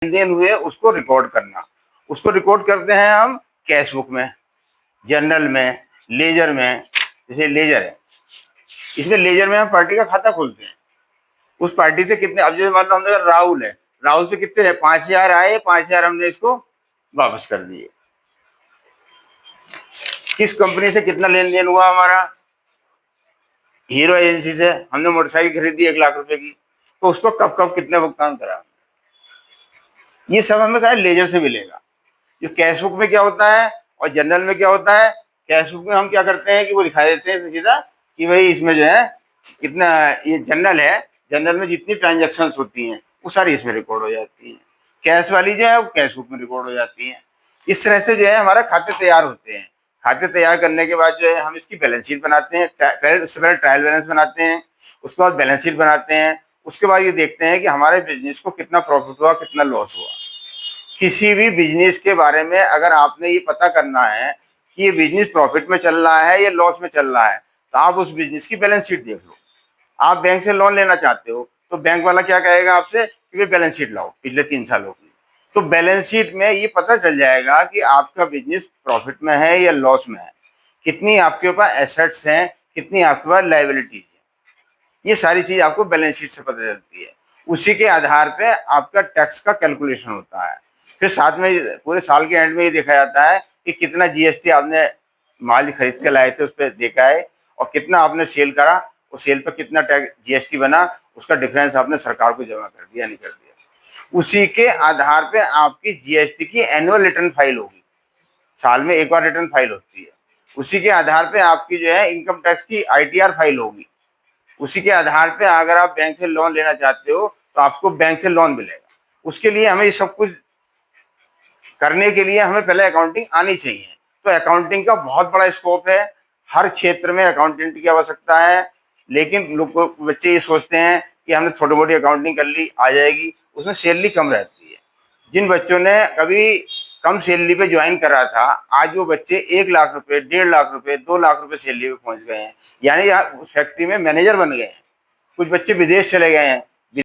लेन then हुए उसको record करना। उसको रिकॉर्ड करते हैं हम कैश बुक में, जर्नल में, लेजर में। जैसे लेजर है, इसमें लेजर में हम पार्टी का खाता खोलते हैं। उस पार्टी से कितने, अब जैसे मान लो हमने राहुल है, राहुल से कितने 5,000 आए, 5,000 हमने इसको वापस कर दिए। किस कंपनी से कितना लेन देन हुआ हमारा, हीरो एजेंसी से हमने मोटरसाइकिल खरीदी 1,00,000 रुपए की, तो उसको कब कब कितने भुगतान करा, ये सब हमें क्या लेजर से मिलेगा। जो कैश बुक में क्या होता है और जनरल में क्या होता है, कैश बुक में हम क्या करते हैं कि वो दिखा देते हैं सीधा कि भाई इसमें जो है कितना, ये जनरल है, जनरल में जितनी ट्रांजेक्शन होती हैं वो सारी इसमें रिकॉर्ड हो जाती हैं। कैश वाली जो है वो कैश बुक में रिकॉर्ड हो जाती है। इस तरह से जो है हमारे खाते तैयार होते हैं। खाते तैयार करने के बाद जो है हम इसकी बैलेंस शीट बनाते हैं। उससे पहले ट्रायल बैलेंस बनाते हैं, उसके बाद बैलेंस शीट बनाते हैं। उसके बाद ये देखते हैं कि हमारे बिजनेस को कितना प्रॉफिट हुआ, कितना लॉस हुआ। किसी भी बिजनेस के बारे में अगर आपने ये पता करना है कि ये बिजनेस प्रॉफिट में चल रहा है या लॉस में चल रहा है, तो आप उस बिजनेस की बैलेंस शीट देख लो। आप बैंक से लोन लेना चाहते हो तो बैंक वाला क्या कहेगा आपसे कि वे बैलेंस शीट लाओ पिछले 3 सालों की। तो बैलेंस शीट में ये पता चल जाएगा कि आपका बिजनेस प्रॉफिट में है या लॉस में है, कितनी आपके पास एसेट्स हैं, कितनी आपके पास लायबिलिटीज है। ये सारी चीज आपको बैलेंस शीट से पता चलती है। उसी के आधार पे आपका टैक्स का कैलकुलेशन होता है। फिर साथ में पूरे साल के एंड में ये देखा जाता है कि कितना जीएसटी आपने माल खरीद के लाए थे उस पर देखा है, और कितना आपने सेल करा, और सेल पर कितना टैक्स जीएसटी बना, उसका डिफरेंस आपने सरकार को जमा कर दिया नहीं कर दिया। उसी के आधार पे आपकी जीएसटी की एनुअल रिटर्न फाइल होगी, साल में एक बार रिटर्न फाइल होती है। उसी के आधार पे आपकी जो है इनकम टैक्स की आईटीआर फाइल होगी। उसी के आधार पे अगर आप बैंक से लोन लेना चाहते हो तो आपको बैंक से लोन मिलेगा। उसके लिए हमें ये सब कुछ करने के लिए हमें पहले अकाउंटिंग आनी चाहिए। तो अकाउंटिंग का बहुत बड़ा स्कोप है, हर क्षेत्र में अकाउंटेंट की आवश्यकता है। लेकिन लोग बच्चे ये सोचते हैं कि हमने छोटी मोटी अकाउंटिंग कर ली आ जाएगी, उसमें सैलरी कम रहती है। जिन बच्चों ने कभी कम सैलरी पे ज्वाइन करा था, आज वो बच्चे 1,00,000 रुपए, 1,50,000 रुपए, 2,00,000 रुपए सैलरी पे पहुंच गए हैं, यानी उस फैक्ट्री में मैनेजर बन गए हैं। कुछ बच्चे विदेश चले गए हैं,